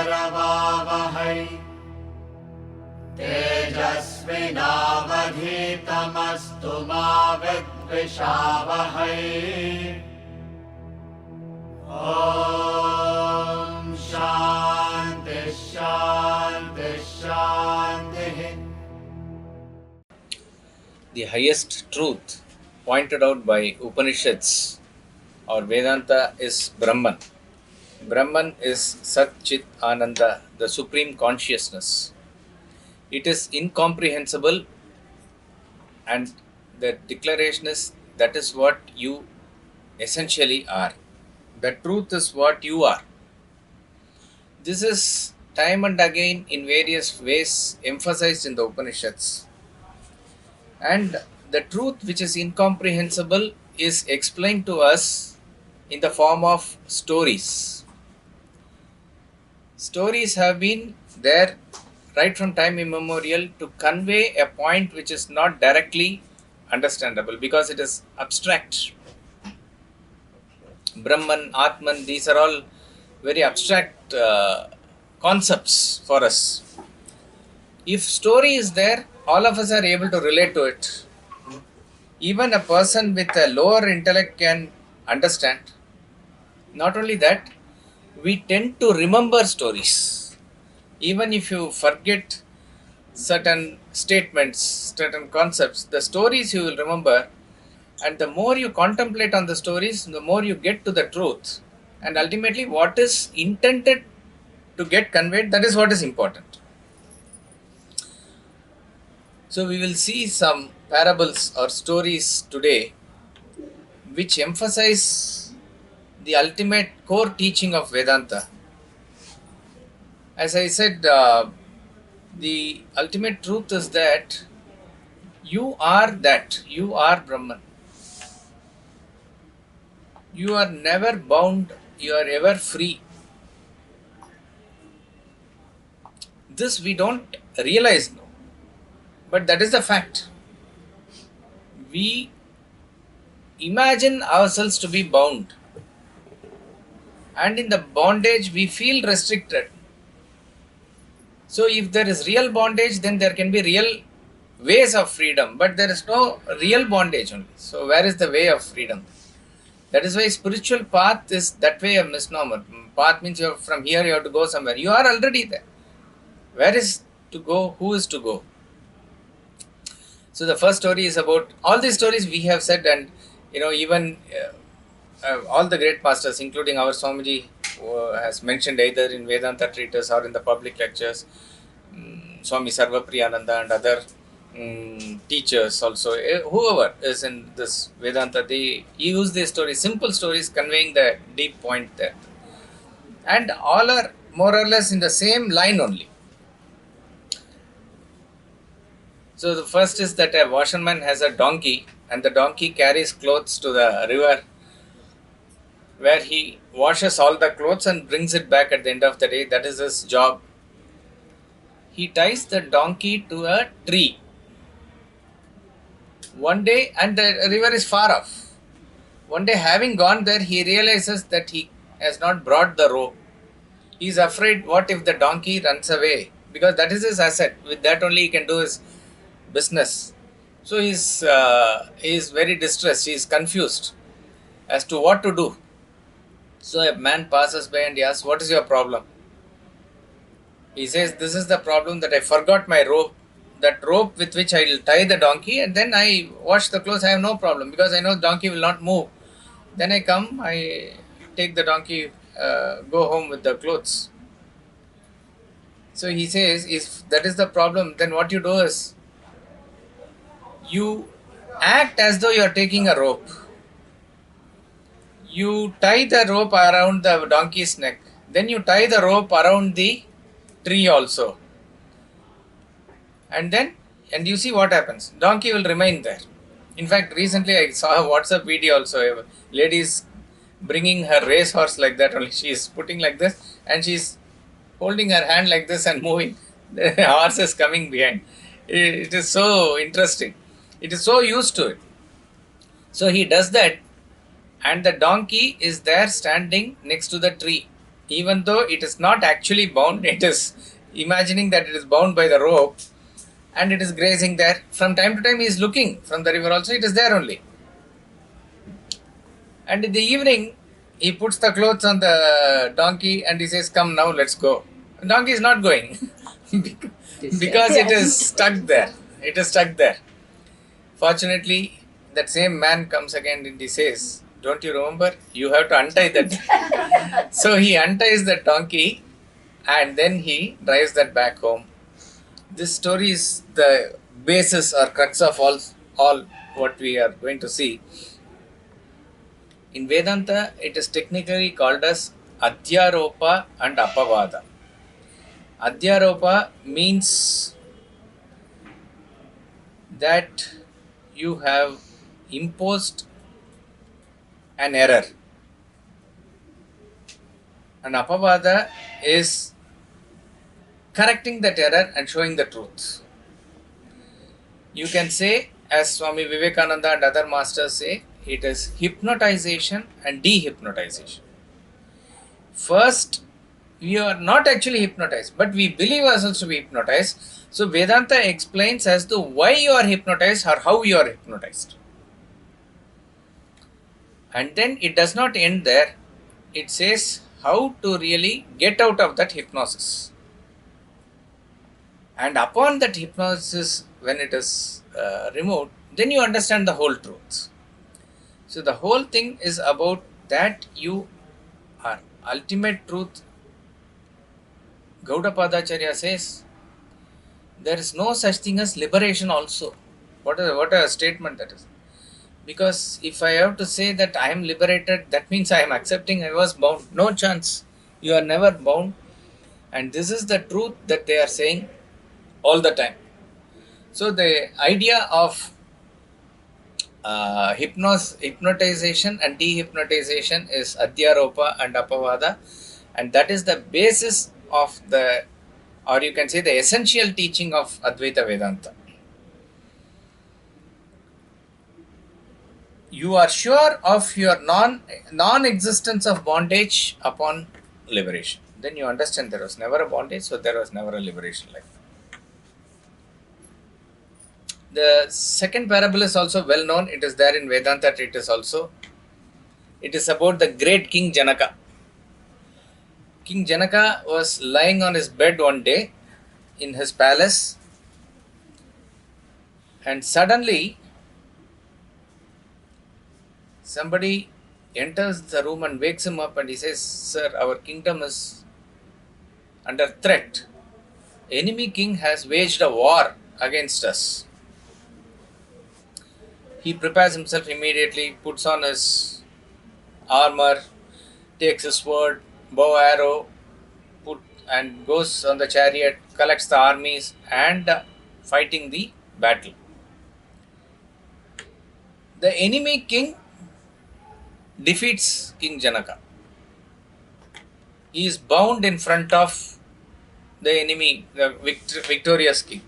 करवावहै तेजस्विनावधीतमस्तु मा विद्विषावहै। ॐ शान्ति शान्ति शान्तिः। The highest truth pointed out by Upanishads or Vedanta is Brahman. Brahman is Sat Chit Ananda, the supreme consciousness. It is incomprehensible, and the declaration is that is what you essentially are. The truth is what you are. This is time and again in various ways emphasized in the Upanishads. And the truth which is incomprehensible is explained to us in the form of stories. Stories have been there right from time immemorial to convey a point which is not directly understandable because it is abstract. Brahman, Atman, these are all very abstract concepts for us. If story is there, all of us are able to relate to it. Even a person with a lower intellect can understand. Not only that, we tend to remember stories. Even if you forget certain statements, certain concepts, the stories you will remember, and the more you contemplate on the stories, the more you get to the truth. And ultimately, what is intended to get conveyed, that is what is important. So we will see some parables or stories today which emphasize the ultimate core teaching of Vedanta. As I said, the ultimate truth is that you are Brahman. You are never bound, you are ever free. This we don't realize now, but that is the fact. We imagine ourselves to be bound, and in the bondage we feel restricted. So if there is real bondage, then there can be real ways of freedom, but there is no real bondage only. So where is the way of freedom? That is why spiritual path is that way a misnomer. Path means you have, from here you have to go somewhere. You are already there. Where is to go? Who is to go? So the first story is about, all these stories we have said, and even all the great masters, including our Swamiji, has mentioned either in Vedanta treatise or in the public lectures, Swami Sarvapriyananda and other teachers also, whoever is in this Vedanta, they use these stories, simple stories conveying the deep point there. And all are more or less in the same line only. So the first is that a washerman has a donkey, and the donkey carries clothes to the river where he washes all the clothes and brings it back at the end of the day. That is his job. He ties the donkey to a tree. One day, and the river is far off. One day, having gone there, he realizes that he has not brought the rope. He is afraid, what if the donkey runs away? Because that is his asset. With that only he can do his business. So he is very distressed. He is confused as to what to do. So a man passes by and he asks, what is your problem? He says, this is the problem that I forgot my rope. That rope with which I will tie the donkey, and then I wash the clothes. I have no problem because I know the donkey will not move. Then I come, I take the donkey, go home with the clothes. So he says, if that is the problem, then what you do is, you act as though you are taking a rope. You tie the rope around the donkey's neck. Then you tie the rope around the tree also. And you see what happens. Donkey will remain there. In fact, recently I saw a WhatsApp video also. A lady is bringing her racehorse like that only. She is putting like this and she is holding her hand like this and moving. The horse is coming behind. It is so interesting. It is so used to it. So he does that, and the donkey is there standing next to the tree. even though it is not actually bound, it is imagining that it is bound by the rope and it is grazing there. From time to time he is looking from the river also, it is there only. And in the evening, he puts the clothes on the donkey and he says, "Come now, let's go." The donkey is not going because it is stuck there. It is stuck there. Fortunately, that same man comes again and he says, "Don't you remember? You have to untie that." So he unties the donkey and then he drives that back home. This story is the basis or crux of all what we are going to see. In Vedanta, it is technically called as Adhyaropa and Apavada. Adhyaropa means that you have imposed an error. And Apavada is correcting that error and showing the truth. You can say, as Swami Vivekananda and other masters say, it is hypnotization and dehypnotization. First, we are not actually hypnotized, but we believe ourselves to be hypnotized. So Vedanta explains as to why you are hypnotized or how you are hypnotized. And then it does not end there. It says how to really get out of that hypnosis. And upon that hypnosis, when it is removed, then you understand the whole truth. So the whole thing is about that you are ultimate truth. Gaudapadacharya says there is no such thing as liberation also. What a statement that is. Because if I have to say that I am liberated, that means I am accepting I was bound. No chance. You are never bound. And this is the truth that they are saying all the time. So the idea of hypnotization and dehypnotization is Adhyaropa and Apavada, and that is the basis of the, or you can say the essential teaching of Advaita Vedanta. You are sure of your non-existence of bondage upon liberation. Then you understand there was never a bondage, so there was never a liberation like that. The second parable is also well known. It is there in Vedanta treatise also. It is about the great King Janaka. King Janaka was lying on his bed one day in his palace, and suddenly somebody enters the room and wakes him up and he says, "Sir, our kingdom is under threat. Enemy king has waged a war against us." He prepares himself immediately, puts on his armor, takes his sword, bow, arrow, and goes on the chariot, collects the armies and fighting the battle. The enemy king defeats King Janaka. He is bound in front of the enemy, the victorious king.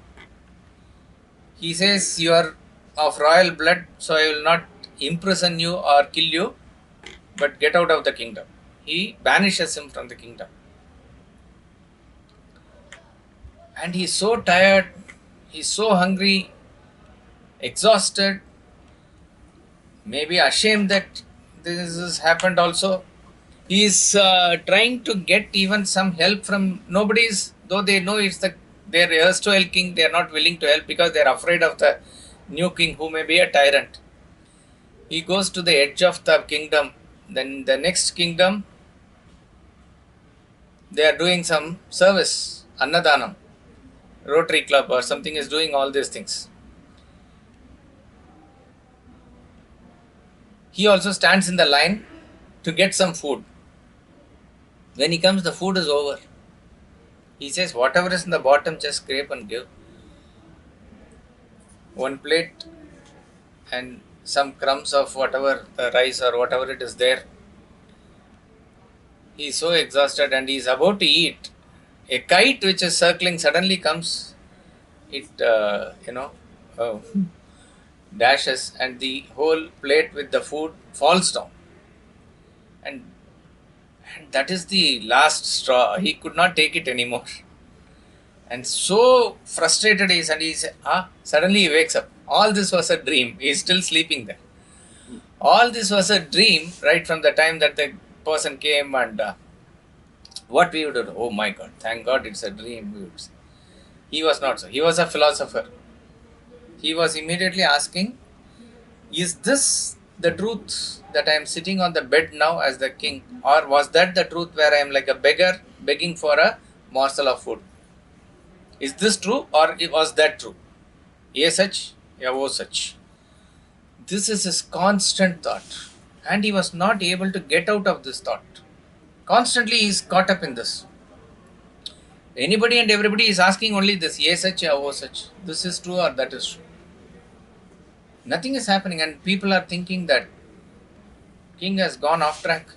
He says, "You are of royal blood, so I will not imprison you or kill you, but get out of the kingdom." He banishes him from the kingdom. And he is so tired, he is so hungry, exhausted, maybe ashamed that this has happened also. He is trying to get even some help from nobody's, though they know it's their erstwhile king, they are not willing to help because they are afraid of the new king who may be a tyrant. He goes to the edge of the kingdom. Then the next kingdom, they are doing some service, Annadanam, Rotary Club or something is doing all these things. He also stands in the line to get some food. When he comes, the food is over. He says, "Whatever is in the bottom, just scrape and give." One plate and some crumbs of whatever, the rice or whatever it is there. He is so exhausted and he is about to eat. A kite which is circling suddenly comes. It, dashes and the whole plate with the food falls down. And And that is the last straw. He could not take it anymore. And so frustrated he is, and he said, suddenly he wakes up. All this was a dream. He is still sleeping there. All this was a dream right from the time that the person came, and what we would do. Oh my God, thank God it's a dream. We would say. He was not so. He was a philosopher. He was immediately asking, is this the truth that I am sitting on the bed now as the king? Or was that the truth where I am like a beggar begging for a morsel of food? Is this true or was that true? Ye such, ya wo such. This is his constant thought. And he was not able to get out of this thought. Constantly he is caught up in this. Anybody and everybody is asking only this, ye such, ya wo such. This is true or that is true. Nothing is happening, and people are thinking that king has gone off track.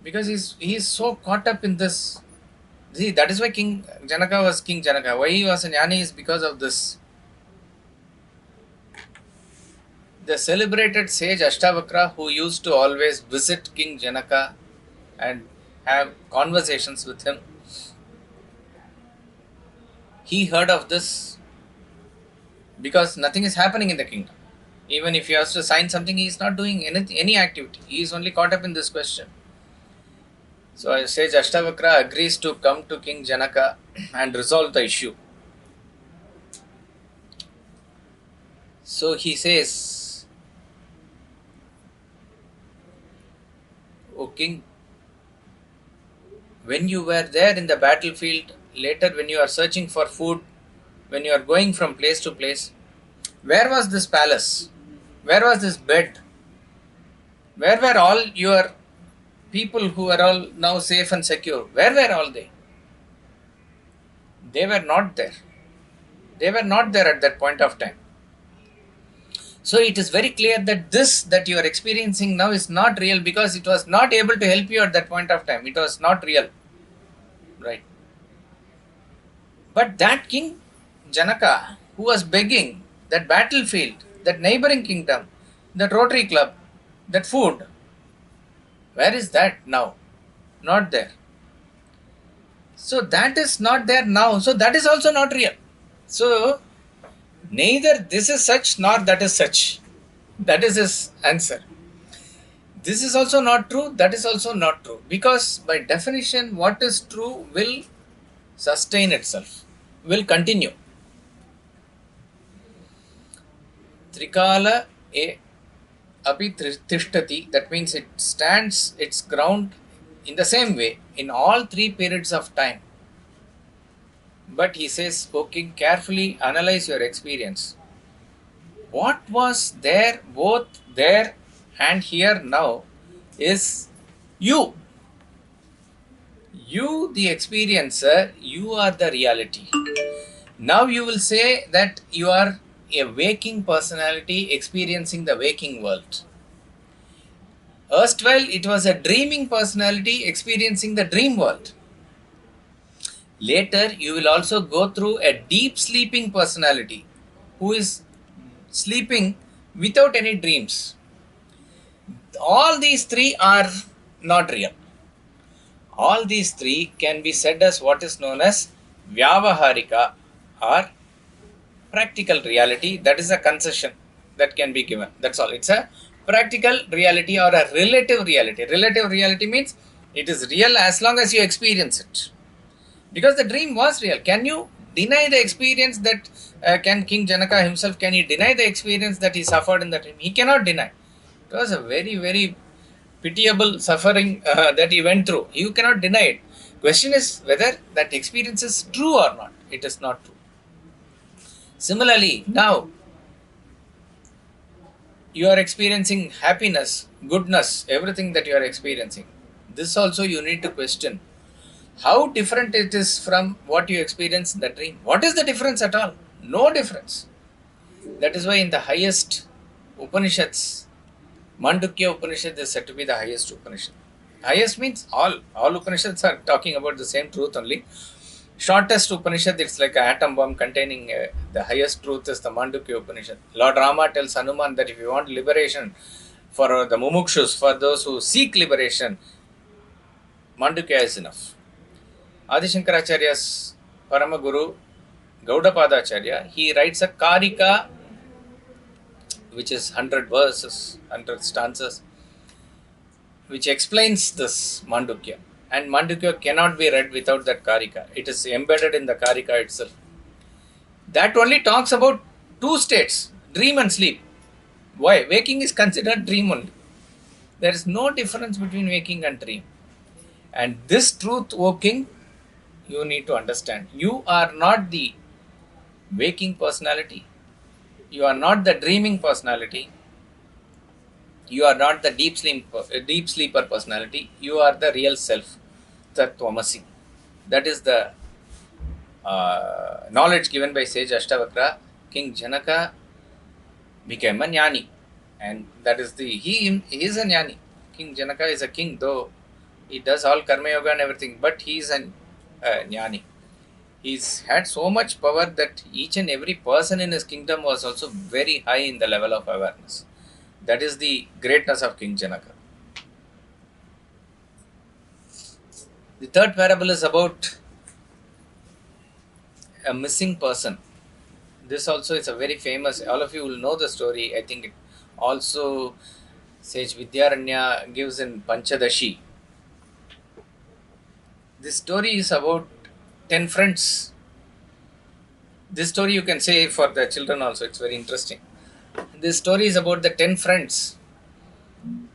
Because he is so caught up in this. See, that is why King Janaka was King Janaka. Why he was a jnani is because of this. The celebrated sage Ashtavakra, who used to always visit King Janaka and have conversations with him, he heard of this because nothing is happening in the kingdom. Even if he has to sign something, he is not doing any activity. He is only caught up in this question. So sage Ashtavakra agrees to come to King Janaka and resolve the issue. So he says, O king, when you were there in the battlefield, later when you are searching for food, when you are going from place to place, where was this palace? Where was this bed? Where were all your people who are all now safe and secure? Where were all they? They were not there. They were not there at that point of time. So it is very clear that this that you are experiencing now is not real because it was not able to help you at that point of time. It was not real. Right. But that king Janaka, who was begging, that battlefield, that neighboring kingdom, that Rotary Club, that food, where is that now? Not there. So that is not there now. So that is also not real. So neither this is such nor that is such. That is his answer. This is also not true. That is also not true. Because by definition, what is true will sustain itself, will continue. Trikala api tishtati, that means it stands its ground in the same way in all three periods of time. But he says, O king, carefully analyze your experience. What was there, both there and here now, is you. You, the experiencer, you are the reality. Now you will say that you are a waking personality experiencing the waking world. Erstwhile, it was a dreaming personality experiencing the dream world. Later, you will also go through a deep sleeping personality who is sleeping without any dreams. All these three are not real. All these three can be said as what is known as Vyavaharika or practical reality. That is a concession that can be given. That's all. It's a practical reality or a relative reality. Relative reality means it is real as long as you experience it. Because the dream was real. Can you deny the experience that, can King Janaka himself, can he deny the experience that he suffered in the dream? He cannot deny. It was a very, very pitiable suffering that he went through. You cannot deny it. Question is whether that experience is true or not. It is not true. Similarly, now you are experiencing happiness, goodness, everything that you are experiencing. This also you need to question. How different it is from what you experience in the dream. What is the difference at all? No difference. That is why in the highest Upanishads, Mandukya Upanishad is said to be the highest Upanishad. Highest means all Upanishads are talking about the same truth only. Shortest Upanishad, it's like an atom bomb containing the highest truth is the Mandukya Upanishad. Lord Rama tells Hanuman that if you want liberation for the mumukshus, for those who seek liberation, Mandukya is enough. Adi Shankaracharya's Paramaguru, Gaudapadacharya, he writes a Karika, which is 100 verses, 100 stanzas, which explains this Mandukya. And Mandukya cannot be read without that Karika. It is embedded in the Karika itself. That only talks about two states, dream and sleep. Why? Waking is considered dream only. There is no difference between waking and dream. And this truth, O king, you need to understand. You are not the waking personality. You are not the dreaming personality. You are not the deep sleeper personality. You are the real self, Tattvamasi. That is the knowledge given by sage Ashtavakra. King Janaka became a jnani, and that is he is a jnani. King Janaka is a king, though he does all karma yoga and everything, but he is a jnani. He's had so much power that each and every person in his kingdom was also very high in the level of awareness. That is the greatness of King Janaka. The third parable is about a missing person. This also is a very famous, all of you will know the story. I think it also Sage Vidyaranya gives in Panchadashi. This story is about 10 friends. This story you can say for the children also, it's very interesting. This story is about the 10 friends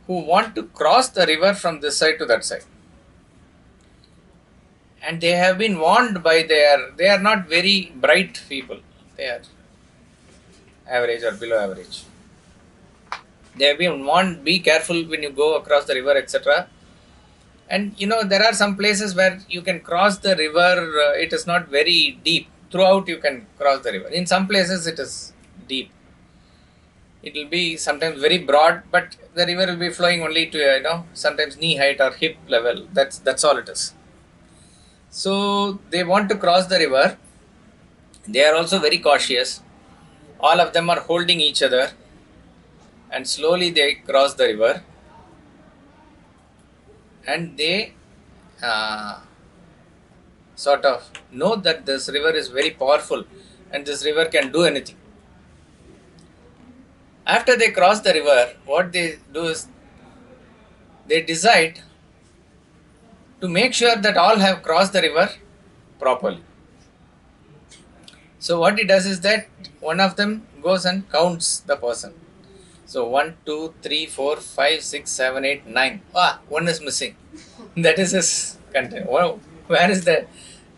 who want to cross the river from this side to that side. And they have been warned by they are not very bright people. They are average or below average. They have been warned, be careful when you go across the river, etc. And there are some places where you can cross the river, it is not very deep. Throughout you can cross the river. In some places it is deep. It will be sometimes very broad, but the river will be flowing only to, sometimes knee height or hip level. That's all it is. So they want to cross the river. They are also very cautious. All of them are holding each other. And slowly they cross the river. And they sort of know that this river is very powerful and this river can do anything. After they cross the river, what they do is they decide to make sure that all have crossed the river properly. So what he does is that one of them goes and counts the person. So 1, 2, 3, 4, 5, 6, 7, 8, 9. One is missing. That is his content. Wow, where is the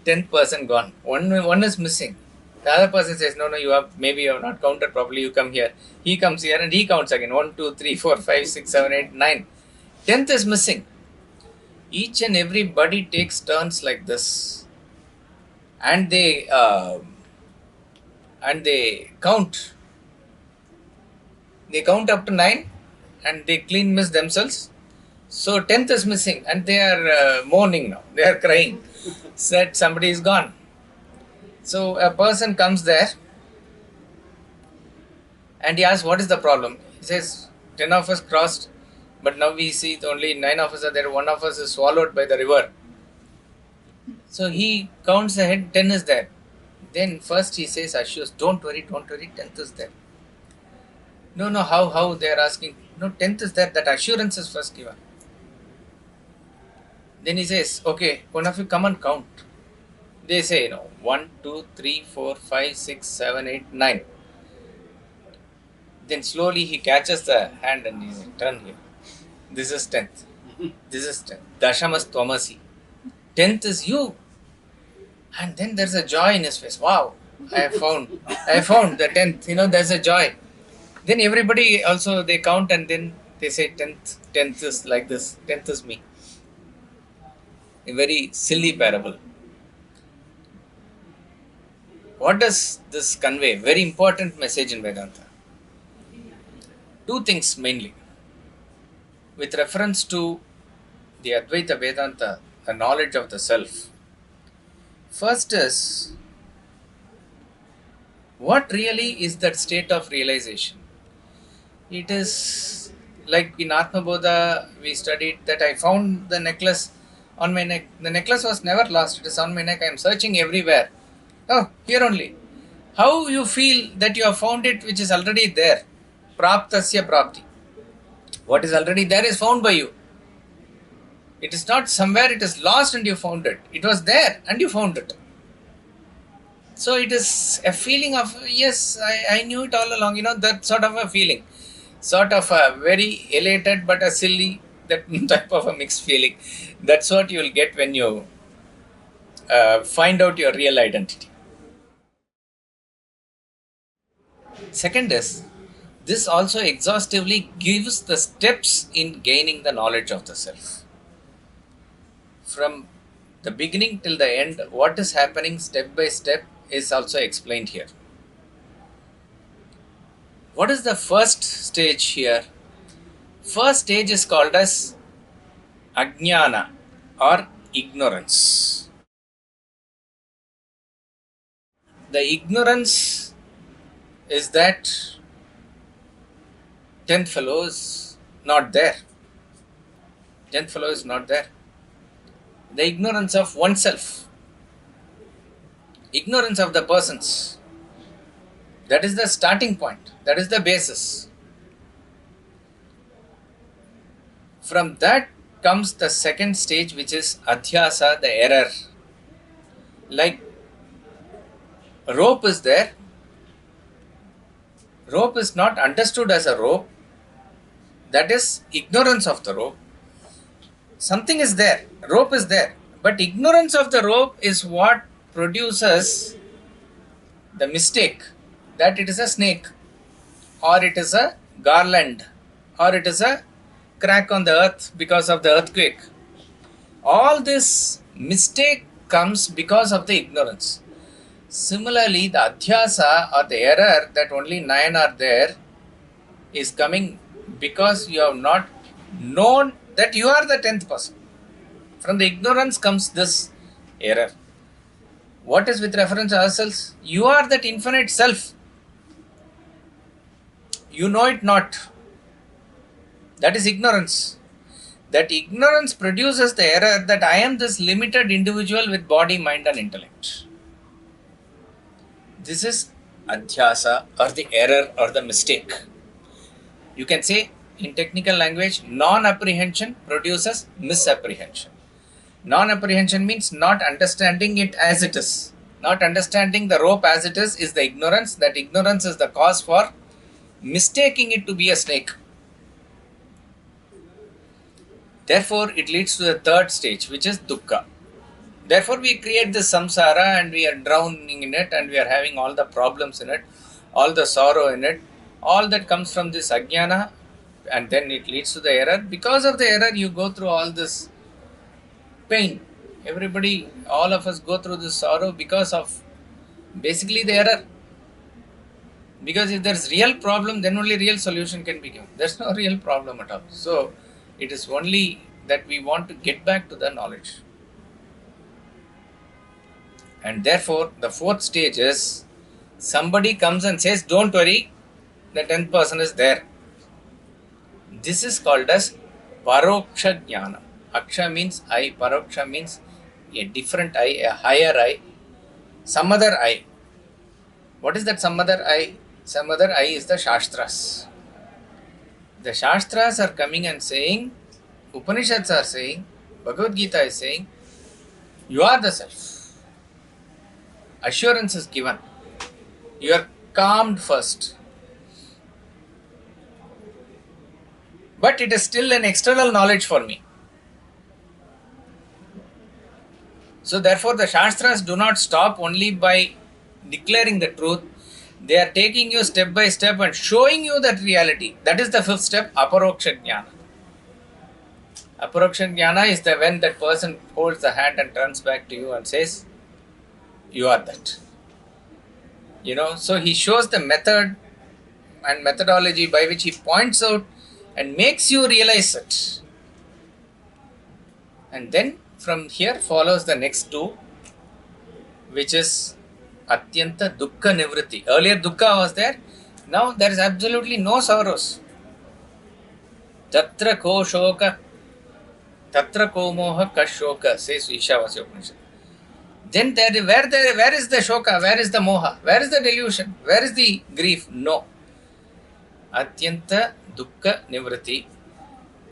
10th person gone? One is missing. The other person says, no, you have not counted properly, you come here. He comes here and he counts again. 1, 2, 3, 4, 5, 6, 7, 8, 9. 10th is missing. Each and everybody takes turns like this. And they count. They count up to 9 and they clean miss themselves. So 10th is missing and they are mourning now. They are crying. Said somebody is gone. So a person comes there and he asks, what is the problem? He says, 10 of us crossed, but now we see only 9 of us are there. 1 of us is swallowed by the river. So he counts ahead, 10 is there. Then first he says, assures, don't worry, 10th is there. No, how they are asking. No, 10th is there, that assurance is first given. Then he says, okay, one of you come and count. They say, 1, 2, 3, 4, 5, 6, 7, 8, 9. Then slowly he catches the hand and he says, turn here. This is 10th. This is 10th. Dashamas Tvamasi. 10th is you. And then there's a joy in his face. Wow, I found the 10th. There's a joy. Then everybody also, they count and then they say 10th is like this. 10th is me. A very silly parable. What does this convey? Very important message in Vedanta. Two things mainly. With reference to the Advaita Vedanta, the knowledge of the self. First is, what really is that state of realization? It is like in Atma Bodha, we studied that I found the necklace on my neck. The necklace was never lost. It is on my neck. I am searching everywhere. Oh, here only. How you feel that you have found it which is already there? Praptasya prapti. What is already there is found by you. It is not somewhere it is lost and you found it. It was there and you found it. So it is a feeling of, yes, I knew it all along, that sort of a feeling. Sort of a very elated but a silly, that type of a mixed feeling. That's what you will get when you find out your real identity. Second is, this also exhaustively gives the steps in gaining the knowledge of the self. From the beginning till the end, what is happening step by step is also explained here. What is the first stage here? First stage is called as ajnana or ignorance. The ignorance is that 10th fellow is not there. 10th fellow is not there. The ignorance of oneself. Ignorance of the persons. That is the starting point. That is the basis. From that comes the second stage, which is adhyasa, the error. Like rope is there. Rope is not understood as a rope. That is ignorance of the rope. Something is there. Rope is there. But ignorance of the rope is what produces the mistake that it is a snake, or it is a garland, or it is a crack on the earth because of the earthquake. All this mistake comes because of the ignorance. Similarly, the adhyasa or the error that only 9 are there is coming because you have not known that you are the 10th person. From the ignorance comes this error. What is with reference to ourselves? You are that infinite self. You know it not. That is ignorance. That ignorance produces the error that I am this limited individual with body, mind and intellect. This is adhyasa or the error or the mistake. You can say in technical language, non-apprehension produces misapprehension. Non-apprehension means not understanding it as it is. Not understanding the rope as it is the ignorance. That ignorance is the cause for mistaking it to be a snake. Therefore, it leads to the third stage, which is dukkha. Therefore, we create this samsara and we are drowning in it and we are having all the problems in it, all the sorrow in it. All that comes from this ajnana, and then it leads to the error. Because of the error, you go through all this pain. Everybody, all of us go through this sorrow because of basically the error. Because if there's real problem, then only real solution can be given. There's no real problem at all. So, it is only that we want to get back to the knowledge. And therefore, the fourth stage is somebody comes and says, don't worry, the 10th person is there. This is called as paroksha jnana. Aksha means I, paroksha means a different I, a higher I, some other I. What is that some other I? Some other I is the Shastras. The Shastras are coming and saying, Upanishads are saying, Bhagavad Gita is saying, you are the self. Assurance is given. You are calmed first. But it is still an external knowledge for me. So therefore the Shastras do not stop only by declaring the truth. They are taking you step by step and showing you that reality. That is the fifth step, aparoksha jnana. Aparoksha jnana is when that person holds the hand and turns back to you and says, you are that. So he shows the method and methodology by which he points out and makes you realize it. And then from here follows the next two, which is Atyanta Dukkha Nivritti. Earlier Dukkha was there, now there is absolutely no sorrows. Tatra ko shoka Tatra komoha kashoka, says Ishavasya Upanishad. Then where is the shoka? Where is the moha? Where is the delusion? Where is the grief? No. Atyanta dukkha nivrati.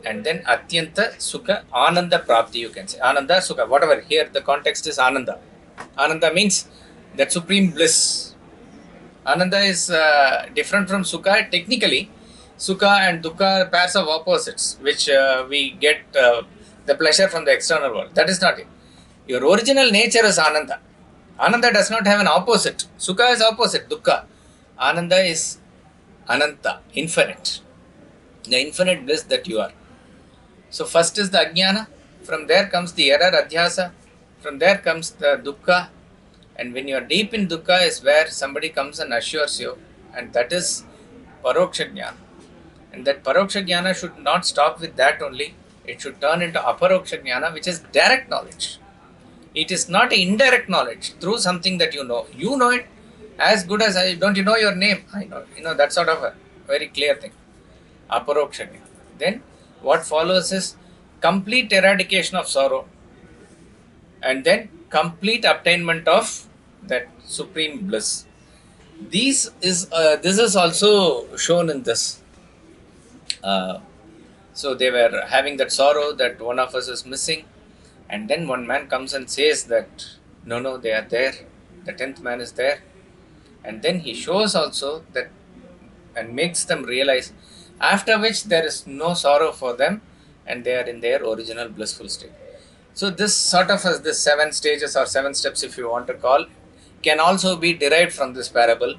And then Atyanta Sukha Ananda Prapti, you can say. Ananda Sukha, whatever. Here the context is Ananda. Ananda means that supreme bliss. Ananda is different from Sukha. Technically, Sukha and Dukkha are pairs of opposites, which we get the pleasure from the external world. That is not it. Your original nature is Ananda. Ananda does not have an opposite. Sukha is opposite, Dukkha. Ananda is Ananta, infinite. The infinite bliss that you are. So first is the ajnana, from there comes the error, adhyasa, from there comes the dukkha, and when you are deep in dukkha is where somebody comes and assures you, and that is paroksha jnana. And that paroksha jnana should not stop with that only, it should turn into aparoksha jnana, which is direct knowledge. It is not indirect knowledge through something that you know. You know it as good as don't you know your name? I know, that sort of a very clear thing. Aparoksha jnana. Then what follows is complete eradication of sorrow and then complete attainment of that supreme bliss. This is also shown in this. So they were having that sorrow that one of us is missing, and then one man comes and says that no, they are there, the 10th man is there, and then he shows also that and makes them realize, after which there is no sorrow for them and they are in their original blissful state. So this sort of as this 7 stages or 7 steps, if you want to call, can also be derived from this parable,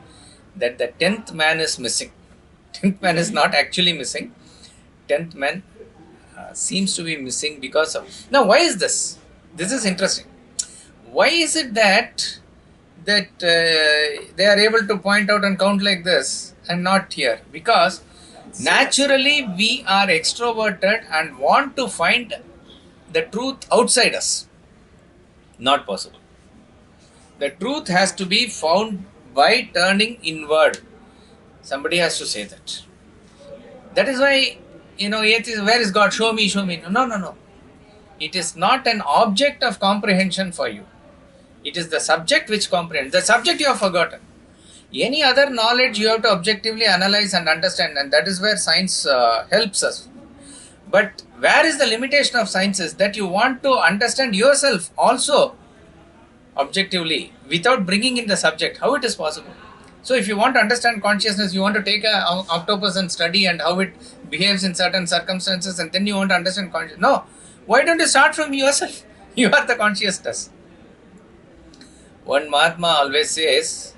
that the 10th man is missing. 10th man is not actually missing. 10th man seems to be missing because of... Now why is this? This is interesting. Why is it that they are able to point out and count like this and not here? Because naturally we are extroverted and want to find the truth outside us. Not possible. The truth has to be found by turning inward. Somebody has to say that. That is why, atheist, where is God? Show me, show me. No. It is not an object of comprehension for you. It is the subject which comprehends. The subject you have forgotten. Any other knowledge you have to objectively analyze and understand, and that is where science helps us. But where is the limitation of science is that you want to understand yourself also objectively without bringing in the subject. How it is possible? So if you want to understand consciousness, you want to take an octopus and study and how it behaves in certain circumstances, and then you want to understand consciousness. No. Why don't you start from yourself? You are the consciousness. One Mahatma always says,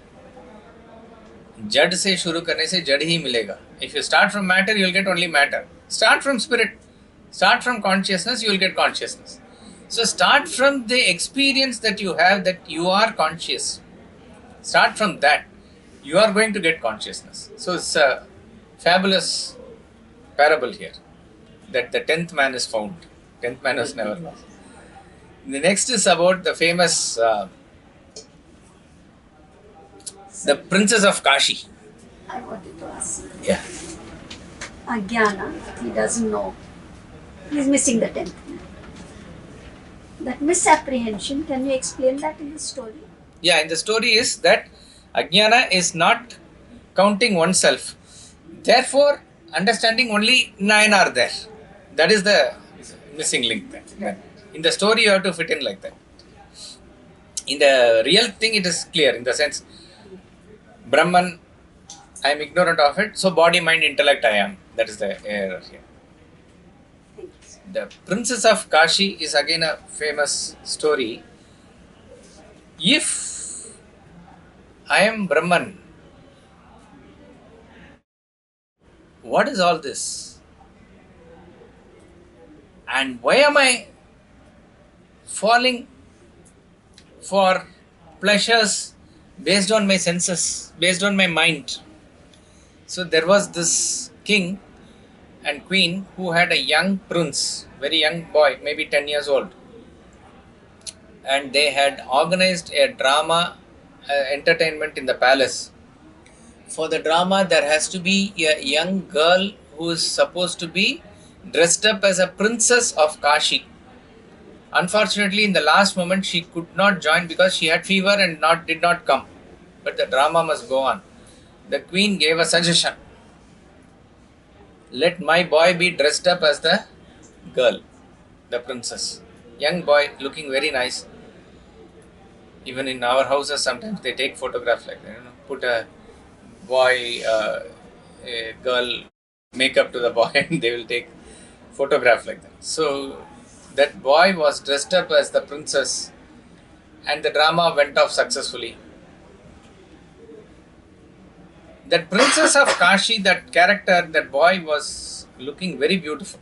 Jad se shuru karne se jad hi milega. If you start from matter, you will get only matter. Start from spirit. Start from consciousness, you will get consciousness. So start from the experience that you have that you are conscious. Start from that. You are going to get consciousness. So it's a fabulous parable here, that the 10th man is found. 10th man was never lost. The next is about the famous the princess of Kashi. I wanted to ask. Yeah. Ajnana, he doesn't know. He's missing the 10th man. That misapprehension, can you explain that in the story? Yeah, in the story is that Ajnana is not counting oneself. Therefore, understanding only 9 are there. That is the missing link there. In the story, you have to fit in like that. In the real thing, it is clear in the sense, Brahman, I am ignorant of it, so body, mind, intellect I am. That is the error here. The princess of Kashi is again a famous story. If I am Brahman, what is all this? And why am I falling for pleasures based on my senses, based on my mind? So there was this king and queen who had a young prince, very young boy, maybe 10 years old. And they had organized a drama entertainment in the palace. For the drama, there has to be a young girl who is supposed to be dressed up as a princess of Kashi. Unfortunately, in the last moment, she could not join because she had fever and did not come. But the drama must go on. The queen gave a suggestion. Let my boy be dressed up as the girl, the princess. Young boy looking very nice. Even in our houses, sometimes they take photographs like that. Put a boy, a girl, makeup to the boy, and they will take photograph like that. So that boy was dressed up as the princess, and the drama went off successfully. That princess of Kashi, that character, that boy was looking very beautiful.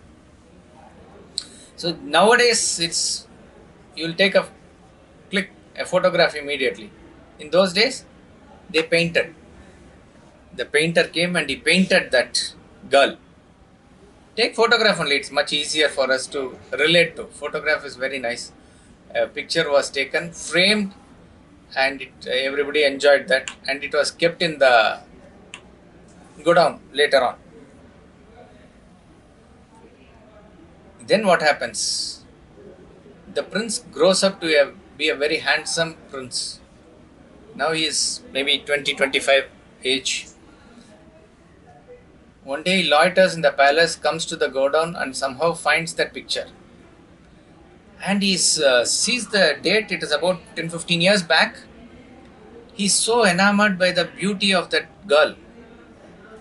So nowadays, you'll take a photograph immediately. In those days, they painted. The painter came and he painted that girl. Take photograph only, it's much easier for us to relate to. Photograph is very nice. A picture was taken, framed, and everybody enjoyed that, and it was kept in the godown later on. Then what happens? The prince grows up to be a very handsome prince. Now he is maybe 20-25 age. One day he loiters in the palace, comes to the godown and somehow finds that picture. And he sees the date, it is about 10-15 years back. He's so enamored by the beauty of that girl.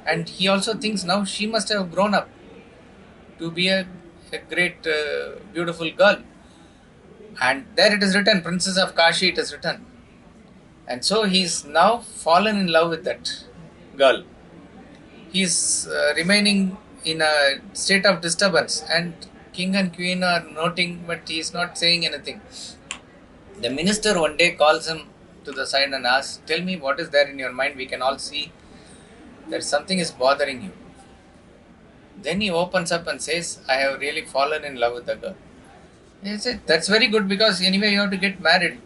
And he also thinks now she must have grown up to be a great, beautiful girl. And there it is written, Princess of Kashi, it is written. And so he's now fallen in love with that girl. He's remaining in a state of disturbance, and king and queen are noting, but he is not saying anything. The minister one day calls him to the side and asks, tell me what is there in your mind, we can all see that something is bothering you. Then he opens up and says, I have really fallen in love with the girl. He said, that's very good because anyway you have to get married.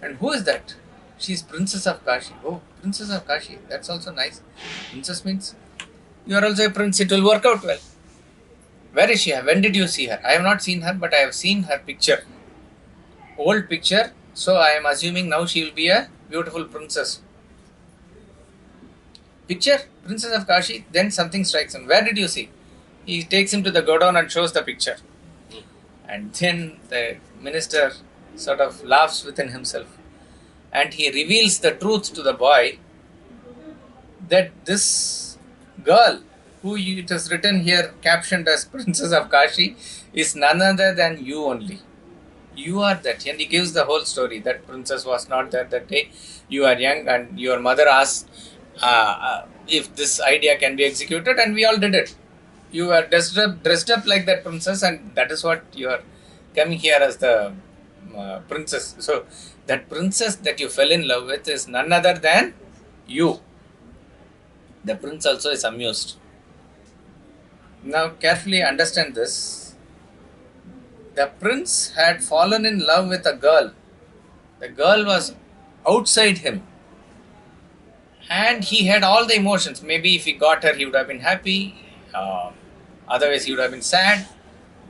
And who is that? She is Princess of Kashi. Oh, Princess of Kashi, that's also nice. Princess means you are also a prince, it will work out well. Where is she? When did you see her? I have not seen her, but I have seen her picture. Old picture, so I am assuming now she will be a beautiful princess. Picture, Princess of Kashi, then something strikes him. Where did you see? He takes him to the godown and shows the picture. And then the minister sort of laughs within himself. And he reveals the truth to the boy that this girl, who it is written here, captioned as Princess of Kashi, is none other than you only. You are that. And he gives the whole story. That princess was not there that day. You are young and your mother asked if this idea can be executed, and we all did it. You were dressed up like that princess, and that is what you are coming here as the princess. So that princess that you fell in love with is none other than you. The prince also is amused. Now carefully understand this. The prince had fallen in love with a girl. The girl was outside him. And he had all the emotions. Maybe if he got her, he would have been happy. Otherwise, he would have been sad.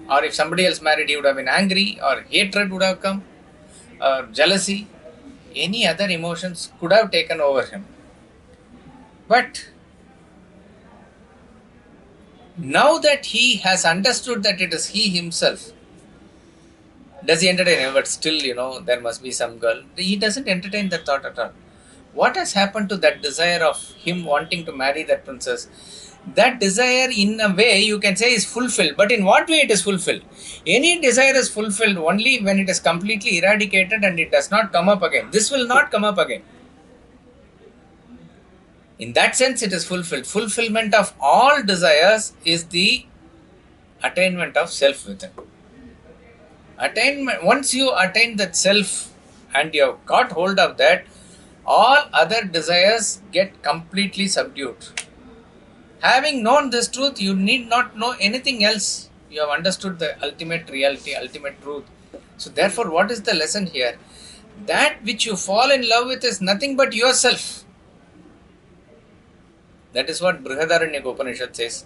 Or if somebody else married, he would have been angry. Or hatred would have come. Or jealousy. Any other emotions could have taken over him. But now that he has understood that it is he himself, does he entertain him? But still, there must be some girl. He doesn't entertain that thought at all. What has happened to that desire of him wanting to marry that princess? That desire, in a way, you can say is fulfilled. But in what way it is fulfilled? Any desire is fulfilled only when it is completely eradicated and it does not come up again. This will not come up again. In that sense, it is fulfilled. Fulfillment of all desires is the attainment of self within. Attainment. Once you attain that self and you have got hold of that, all other desires get completely subdued. Having known this truth, you need not know anything else. You have understood the ultimate reality, ultimate truth. So therefore, what is the lesson here? That which you fall in love with is nothing but yourself. That is what Brihadaranyaka Upanishad says.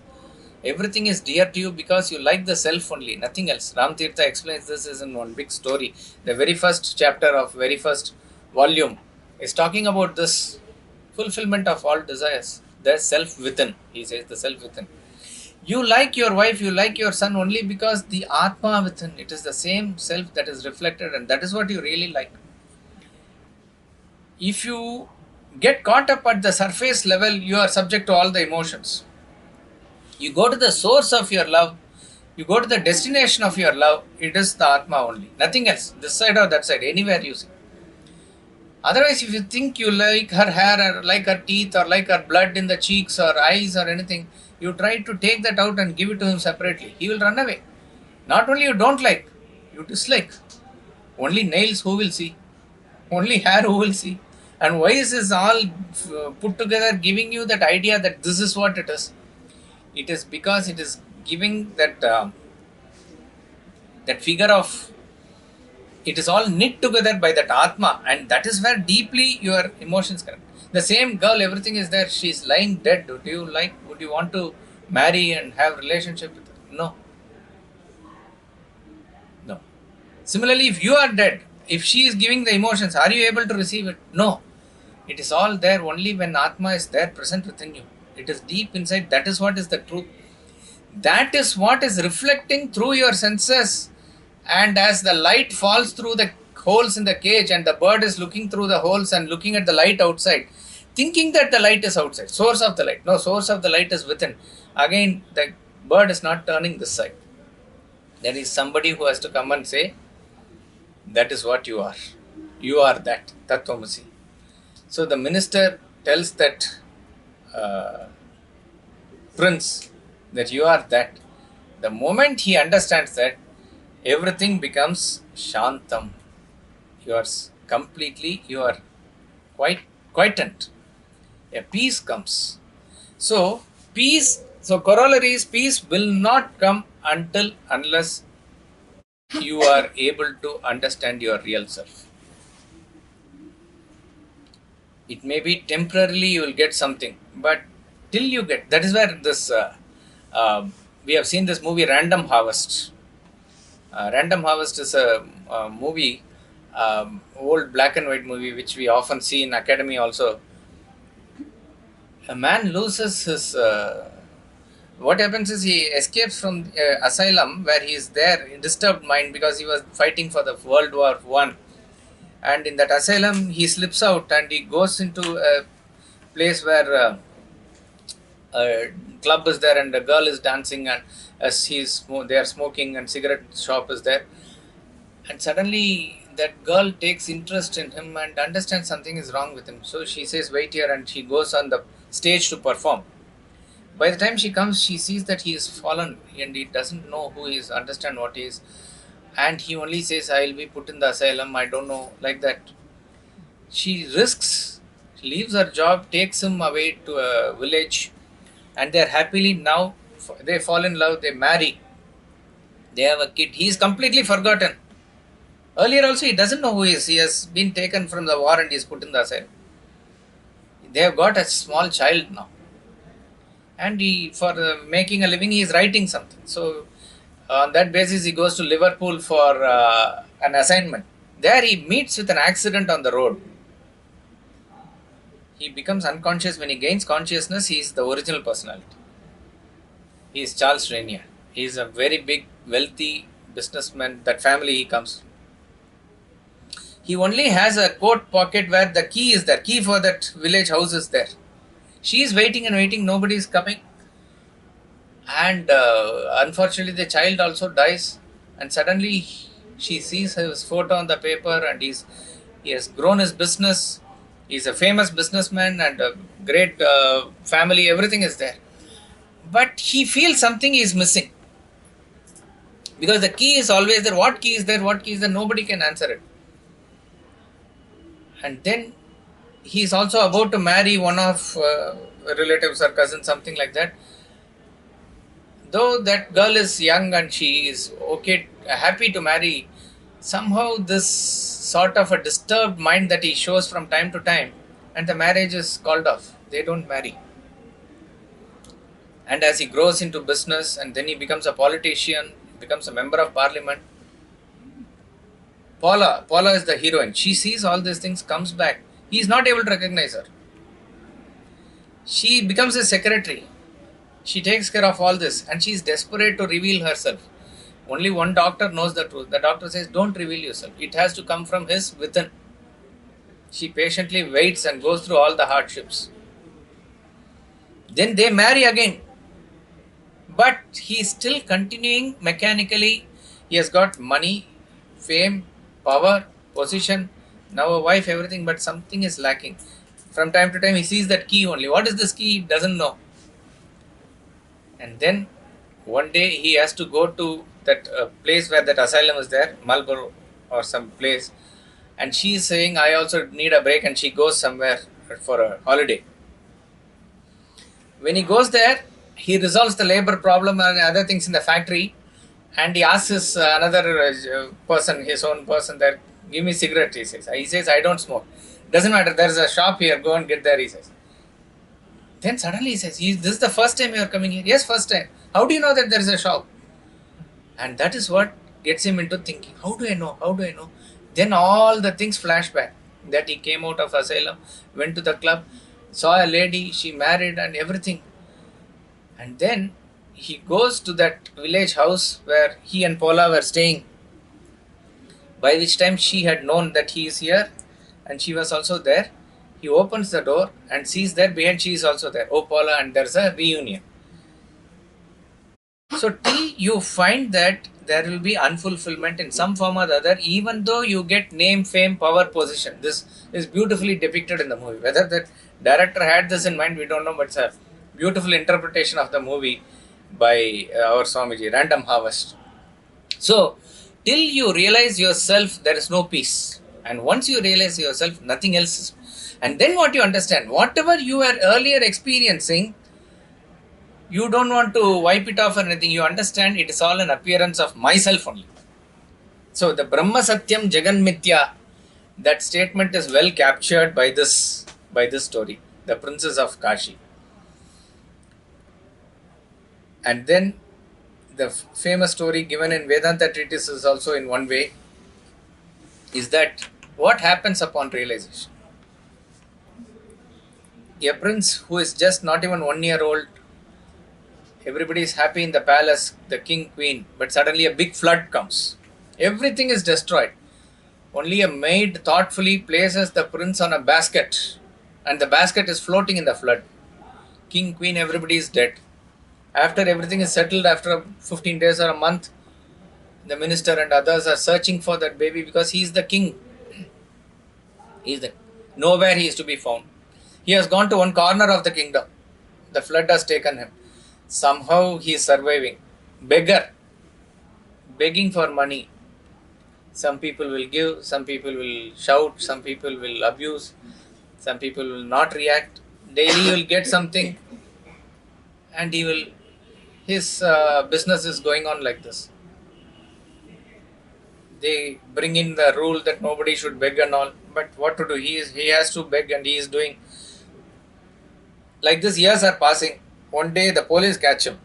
Everything is dear to you because you like the self only, nothing else. Ram Tirtha explains this is in one big story. The very first chapter of very first volume is talking about this fulfillment of all desires. The self within, he says, the self within. You like your wife, you like your son only because the Atma within, it is the same self that is reflected, and that is what you really like. If you get caught up at the surface level, you are subject to all the emotions. You go to the source of your love, you go to the destination of your love, it is the Atma only, nothing else, this side or that side, anywhere you see. Otherwise, if you think you like her hair or like her teeth or like her blood in the cheeks or eyes or anything, you try to take that out and give it to him separately. He will run away. Not only you don't like, you dislike. Only nails who will see? Only hair who will see? And why is this all put together giving you that idea that this is what it is? It is because it is giving that that figure of, it is all knit together by that Atma, and that is where deeply your emotions connect. The same girl, everything is there, she is lying dead. Would you want to marry and have relationship with her? No. No. Similarly, if you are dead, if she is giving the emotions, are you able to receive it? No. It is all there only when Atma is there present within you. It is deep inside. That is what is the truth. That is what is reflecting through your senses. And as the light falls through the holes in the cage and the bird is looking through the holes and looking at the light outside, thinking that the light is outside, source of the light. No, source of the light is within. Again, the bird is not turning this side. There is somebody who has to come and say, that is what you are. You are that, Tattvamasi. So the minister tells that prince that you are that. The moment he understands that, everything becomes Shantam. You are quietent. A peace comes. So corollary is peace will not come unless you are able to understand your real self. It may be temporarily you will get something, but till you get, that is where this, we have seen this movie Random Harvest. Random Harvest is a movie, old black and white movie, which we often see in academy also. A man loses his, what happens is he escapes from asylum where he is there in disturbed mind because he was fighting for the World War I. And in that asylum, he slips out and he goes into a place where a club is there and a girl is dancing, and as they are smoking and cigarette shop is there. And suddenly that girl takes interest in him and understands something is wrong with him. So she says, wait here, and she goes on the stage to perform. By the time she comes, she sees that he is fallen and he doesn't know who he is, understand what he is. And he only says, I will be put in the asylum, I don't know, like that. She risks, leaves her job, takes him away to a village, and they are happily now, they fall in love, they marry. They have a kid. He is completely forgotten. Earlier also, he doesn't know who he is. He has been taken from the war and he is put in the asylum. They have got a small child now. And for making a living, he is writing something. So, on that basis, he goes to Liverpool for an assignment. There he meets with an accident on the road. He becomes unconscious. When he gains consciousness, he is the original personality. He is Charles Rainier. He is a very big, wealthy businessman. That family he comes. He only has a coat pocket where the key is there. Key for that village house is there. She is waiting and waiting. Nobody is coming. And unfortunately, the child also dies. And suddenly, she sees his photo on the paper, and he has grown his business. He is a famous businessman and a great family. Everything is there. But he feels something is missing. Because the key is always there. What key is there? What key is there? Nobody can answer it. And then he is also about to marry one of relatives or cousins, something like that. Though that girl is young and she is okay, happy to marry, somehow this sort of a disturbed mind that he shows from time to time, and the marriage is called off. They don't marry. And as he grows into business and then he becomes a politician, becomes a member of parliament, Paula is the heroine. She sees all these things, comes back. He is not able to recognize her. She becomes a secretary. She takes care of all this and she is desperate to reveal herself. Only one doctor knows the truth. The doctor says, don't reveal yourself. It has to come from his within. She patiently waits and goes through all the hardships. Then they marry again. But he is still continuing mechanically. He has got money, fame, power, position, now a wife, everything, but something is lacking. From time to time he sees that key only. What is this key? He doesn't know. And then one day he has to go to that place where that asylum is there, Marlborough or some place. And she is saying, I also need a break, and she goes somewhere for a holiday. When he goes there, he resolves the labor problem and other things in the factory, and he asks his another person, his own person there, give me cigarette, he says. He says, I don't smoke. Doesn't matter, there's a shop here, go and get there, he says. Then suddenly he says, this is the first time you are coming here? Yes, first time. How do you know that there is a shop? And that is what gets him into thinking, how do I know? How do I know? Then all the things flash back, that he came out of asylum, went to the club, saw a lady, she married and everything. And then he goes to that village house where he and Paula were staying, by which time she had known that he is here and she was also there. He opens the door and sees there behind she is also there. Oh, Paula, and there's a reunion. So till you find that there will be unfulfillment in some form or the other, even though you get name, fame, power, position. This is beautifully depicted in the movie. Whether the director had this in mind, we don't know, but it's a beautiful interpretation of the movie by our Swamiji, Random Harvest. So, till you realize yourself, there is no peace. And once you realize yourself, nothing else is. And then what you understand, whatever you were earlier experiencing, you don't want to wipe it off or anything. You understand it is all an appearance of myself only. So the Brahma Satyam Jagan Mithya, that statement is well captured by this story, the Princess of Kashi. And then the famous story given in Vedanta treatises also in one way is that what happens upon realization. A prince who is just not even 1 year old, everybody is happy in the palace, the king, queen, but suddenly a big flood comes. Everything is destroyed. Only a maid thoughtfully places the prince on a basket, and the basket is floating in the flood. King, queen, everybody is dead. After everything is settled, after 15 days or a month, the minister and others are searching for that baby because he is the king. Nowhere he is to be found. He has gone to one corner of the kingdom. The flood has taken him. Somehow he is surviving. Beggar. Begging for money. Some people will give, some people will shout, some people will abuse, some people will not react. Daily he will get something and his business is going on like this. They bring in the rule that nobody should beg and all, but what to do? He has to beg and he is doing. Like this, years are passing. One day the police catch him.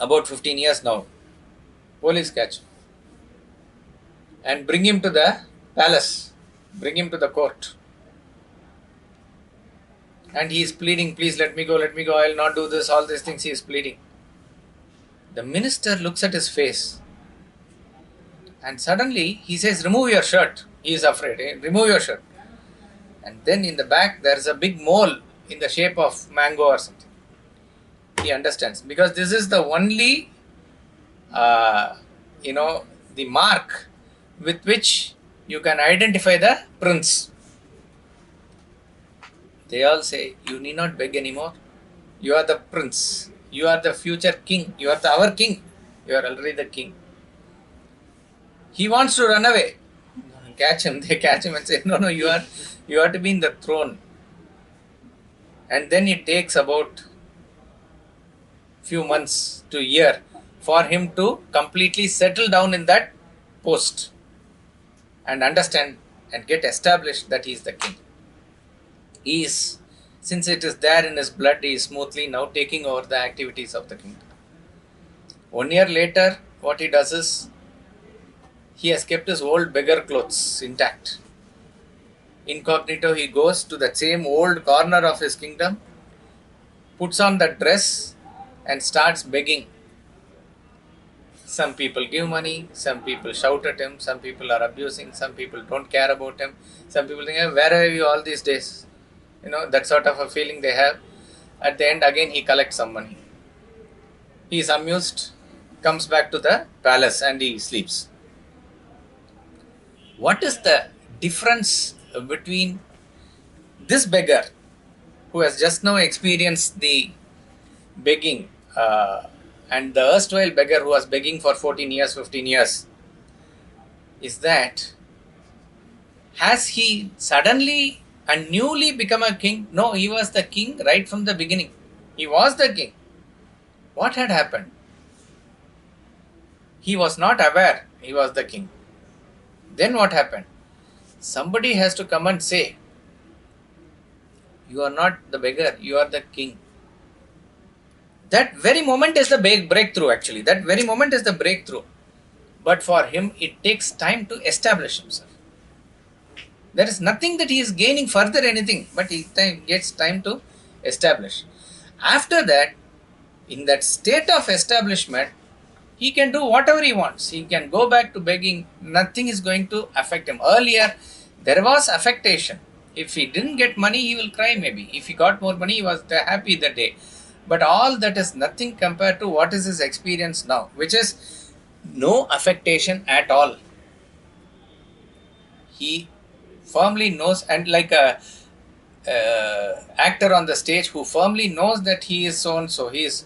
About 15 years now. Police catch him. And bring him to the palace. Bring him to the court. And he is pleading, please let me go, I will not do this, all these things he is pleading. The minister looks at his face. And suddenly he says, remove your shirt. He is afraid. Remove your shirt. And then in the back there is a big mole in the shape of mango or something. He understands. Because this is the only, the mark with which you can identify the prince. They all say, you need not beg anymore. You are the prince. You are the future king. You are our king. You are already the king. He wants to run away. Catch him. They catch him and say, no, you are to be in the throne. And then it takes about few months to a year for him to completely settle down in that post and understand and get established that he is the king. He is Since it is there in his blood, he is smoothly now taking over the activities of the kingdom. 1 year later, what he does is, he has kept his old beggar clothes intact. Incognito, he goes to the same old corner of his kingdom, puts on the dress and starts begging. Some people give money, some people shout at him, some people are abusing, some people don't care about him, some people think, where are you all these days? That sort of a feeling they have. At the end, again, he collects some money. He is amused, comes back to the palace and he sleeps. What is the difference between this beggar who has just now experienced the begging and the erstwhile beggar who was begging for 14 years, 15 years? Is that, has he suddenly and newly become a king? No, he was the king right from the beginning. He was the king. What had happened? He was not aware he was the king. Then what happened? Somebody has to come and say, you are not the beggar, you are the king. That very moment is the breakthrough actually. That very moment is the breakthrough. But for him, it takes time to establish himself. There is nothing that he is gaining further anything, but he gets time to establish. After that, in that state of establishment, he can do whatever he wants. He can go back to begging. Nothing is going to affect him. Earlier, there was affectation. If he didn't get money, he will cry maybe. If he got more money, he was happy that day. But all that is nothing compared to what is his experience now, which is no affectation at all. He firmly knows, and like a actor on the stage who firmly knows that he is so and so, he is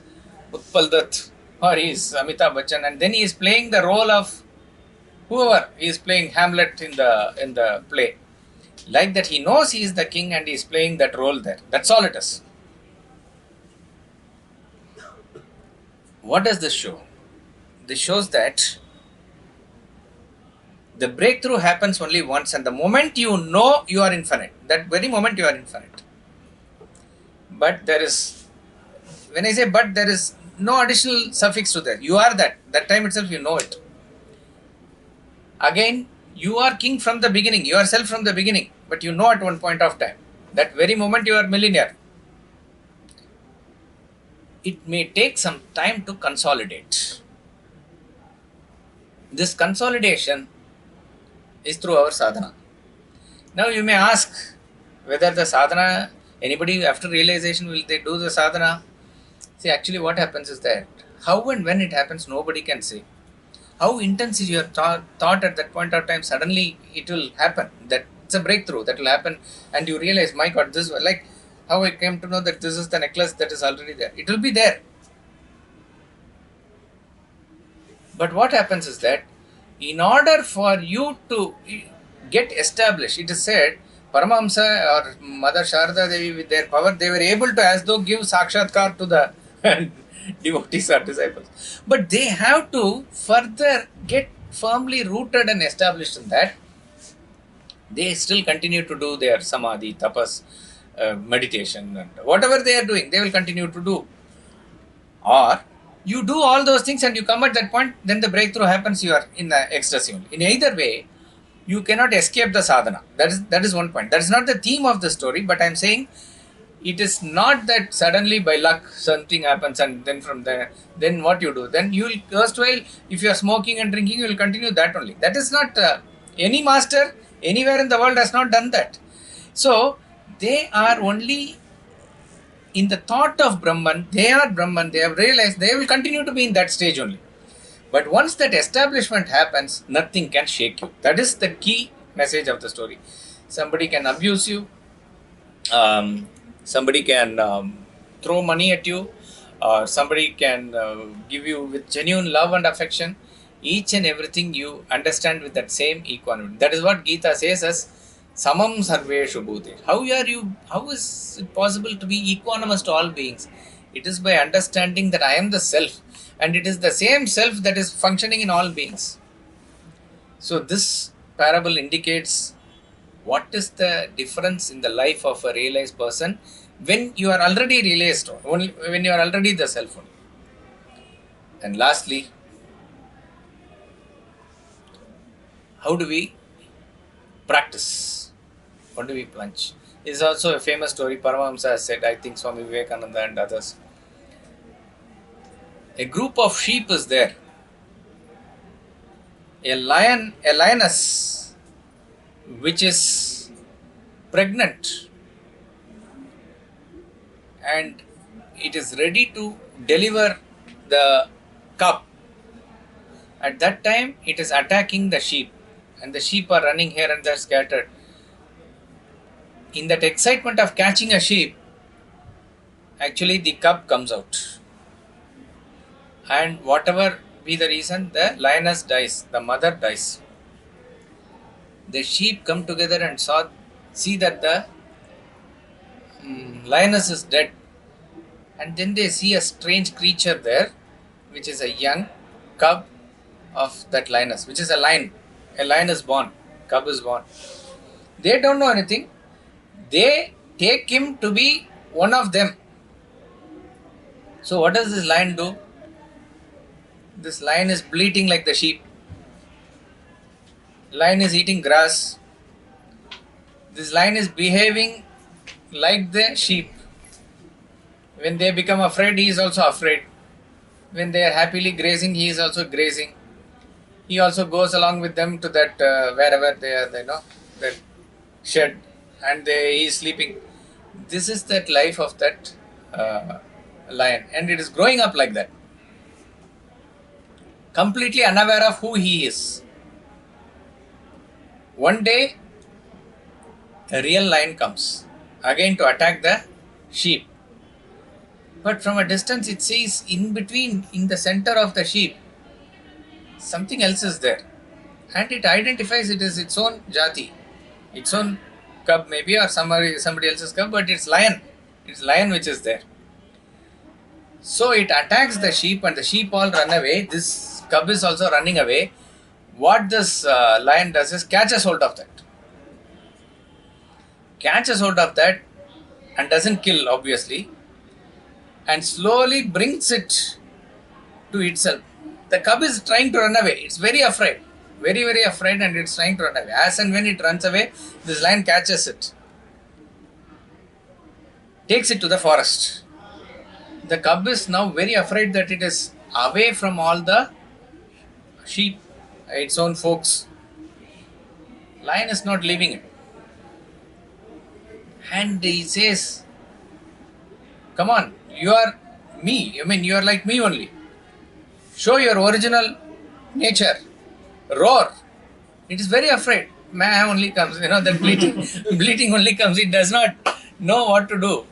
Utpal Dutt or he is Amitabh Bachchan, and then he is playing the role of whoever. He is playing Hamlet in the play. Like that, he knows he is the king and he is playing that role there. That's all it is. What does this show? This shows that the breakthrough happens only once, and the moment you know you are infinite, that very moment you are infinite. But there is, when I say but, there is no additional suffix to that. You are that. That time itself you know it. Again, you are king from the beginning, you are self from the beginning, but you know at one point of time. That very moment you are millionaire. It may take some time to consolidate. This consolidation is through our sadhana. Now you may ask whether the sadhana, anybody after realization, will they do the sadhana? See, actually what happens is that how and when it happens, nobody can say. How intense is your thought at that point of time, suddenly it will happen. That it's a breakthrough that will happen and you realize, my God, this was like how I came to know that this is the necklace that is already there. It will be there. But what happens is that in order for you to get established, it is said, Paramahamsa or Mother Sharda Devi with their power, they were able to as though give Sakshatkar to the devotees or disciples. But they have to further get firmly rooted and established in that. They still continue to do their samadhi, tapas, meditation, and whatever they are doing, they will continue to do. Or you do all those things and you come at that point, then the breakthrough happens, you are in the ecstasy only. In either way, you cannot escape the sadhana. That is one point. That is not the theme of the story, but I am saying it is not that suddenly by luck something happens and then from there, then what you do? Then you will, erstwhile, if you are smoking and drinking, you will continue that only. That is not, any master anywhere in the world has not done that. So, they are only in the thought of Brahman, they are Brahman, they have realized they will continue to be in that stage only. But once that establishment happens, nothing can shake you. That is the key message of the story. Somebody can abuse you, somebody can throw money at you, or somebody can give you with genuine love and affection. Each and everything you understand with that same equanimity. That is what Gita says as Samam Sarveshu Bhute. How is it possible to be equanimous to all beings? It is by understanding that I am the self, and it is the same self that is functioning in all beings. So this parable indicates What is the difference in the life of a realized person when you are already realized, only when you are already the self only? And lastly, how do we practice? What do we plunge? This is also a famous story. Paramahamsa has said, I think Swami Vivekananda and others. A group of sheep is there. A lioness, which is pregnant, and it is ready to deliver the cub. At that time, it is attacking the sheep, and the sheep are running here and there scattered. In that excitement of catching a sheep, actually the cub comes out. And whatever be the reason, the lioness dies, the mother dies. The sheep come together and see that the lioness is dead. And then they see a strange creature there, which is a young cub of that lioness, which is a lion. A lion is born, cub is born. They don't know anything. They take him to be one of them. So what does this lion do? This lion is bleating like the sheep. Lion is eating grass. This lion is behaving like the sheep. When they become afraid, he is also afraid. When they are happily grazing, he is also grazing. He also goes along with them to that wherever they are, that shed, and he is sleeping. This is that life of that lion, and it is growing up like that, completely unaware of who he is. One day, a real lion comes again to attack the sheep. But from a distance, it sees in between, in the center of the sheep, something else is there. And it identifies it as its own jati, its own cub maybe, or somebody else's cub, but it's lion. It's lion which is there. So it attacks the sheep, and the sheep all run away. This cub is also running away. What this lion does is catches hold of that. Catches hold of that and doesn't kill, obviously, and slowly brings it to itself. The cub is trying to run away. It's very afraid. Very, very afraid, and it's trying to run away. As and when it runs away, this lion catches it. Takes it to the forest. The cub is now very afraid that it is away from all the sheep, its own folks. Lion is not leaving it. And he says, come on, you are me. I mean, you are like me only. Show your original nature. Roar. It is very afraid. Man only comes, that bleating only comes. It does not know what to do.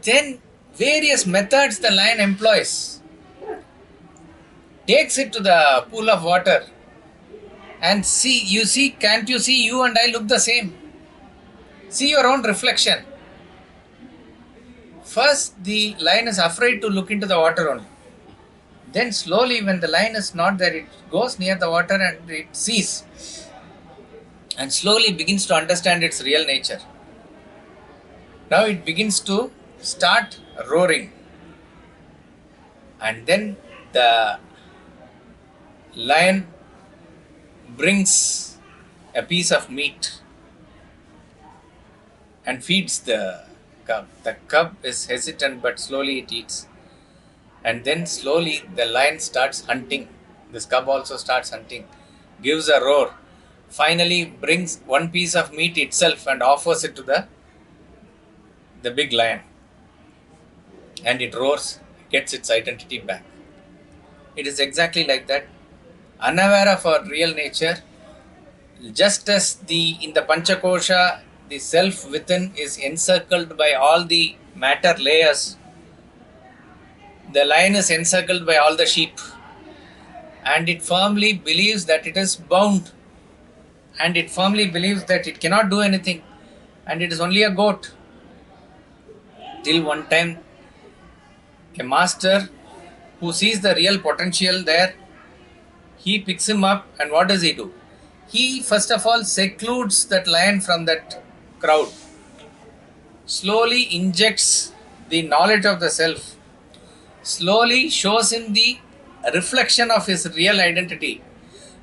Then various methods the lion employs. Takes it to the pool of water and can't you see you and I look the same? See your own reflection. First, the lion is afraid to look into the water only. Then slowly, when the lion is not there, it goes near the water and it sees. And slowly begins to understand its real nature. Now it begins to start roaring. And then the lion brings a piece of meat and feeds the cub. The cub is hesitant, but slowly it eats. And then slowly the lion starts hunting. This cub also starts hunting. Gives a roar. Finally brings one piece of meat itself and offers it to the big lion. And it roars, gets its identity back. It is exactly like that. Unaware of our real nature, just as in the Panchakosha, the self within is encircled by all the matter layers. The lion is encircled by all the sheep, and it firmly believes that it is bound, and it firmly believes that it cannot do anything, and it is only a goat. Till one time, a master who sees the real potential there, he picks him up, and what does he do? He first of all secludes that lion from that crowd, slowly injects the knowledge of the self, slowly shows him the reflection of his real identity,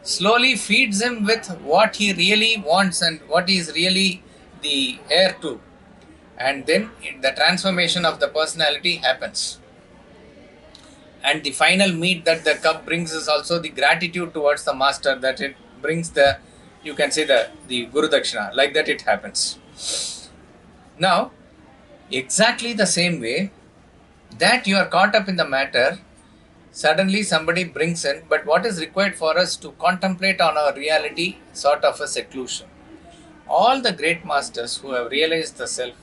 slowly feeds him with what he really wants and what he is really the heir to. And then the transformation of the personality happens. And the final meat that the cup brings is also the gratitude towards the master, that it brings the, you can say the Guru Dakshina, like that it happens. Now, exactly the same way that you are caught up in the matter, suddenly somebody brings in, but what is required for us to contemplate on our reality, sort of a seclusion. All the great masters who have realized the self,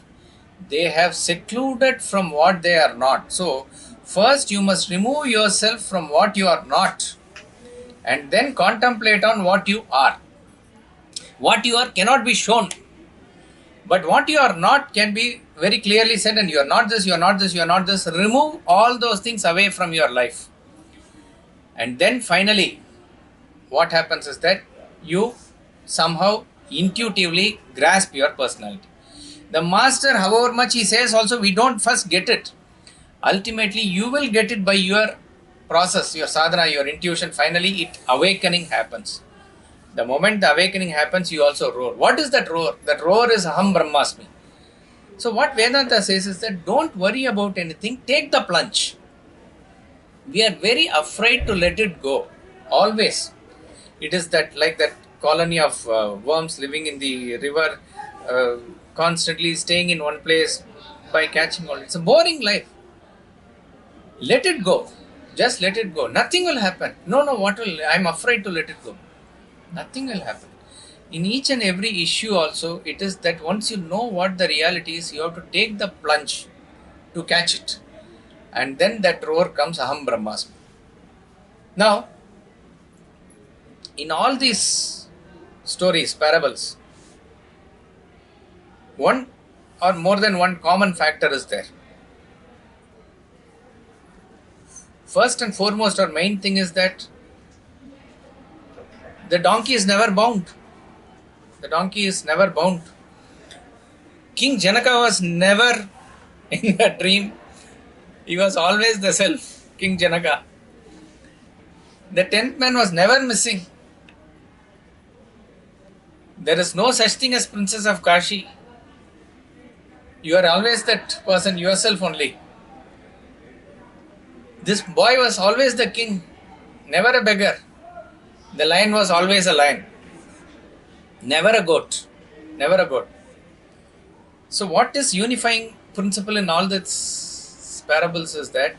they have secluded from what they are not. So, first you must remove yourself from what you are not and then contemplate on what you are. What you are cannot be shown, but what you are not can be very clearly said, and you are not this, you are not this, you are not this. Remove all those things away from your life. And then finally, what happens is that you somehow intuitively grasp your personality. The master, however much he says also, we don't first get it. Ultimately, you will get it by your process, your sadhana, your intuition. Finally, awakening happens. The moment the awakening happens, you also roar. What is that roar? That roar is Aham Brahmasmi. So what Vedanta says is that don't worry about anything, take the plunge. We are very afraid to let it go. Always. It is that like that colony of worms living in the river, constantly staying in one place by catching all. It's a boring life. Let it go. Just let it go. Nothing will happen. No, what will? I'm afraid to let it go. Nothing will happen. In each and every issue also, it is that once you know what the reality is, you have to take the plunge to catch it. And then that roar comes, Aham Brahmasmi. Now, in all these stories, parables, one or more than one common factor is there. First and foremost, our main thing is that the donkey is never bound. The donkey is never bound. King Janaka was never in a dream. He was always the self, King Janaka. The 10th man was never missing. There is no such thing as Princess of Kashi. You are always that person, yourself only. This boy was always the king, never a beggar. The lion was always a lion. Never a goat. Never a goat. So what is unifying principle in all these parables is that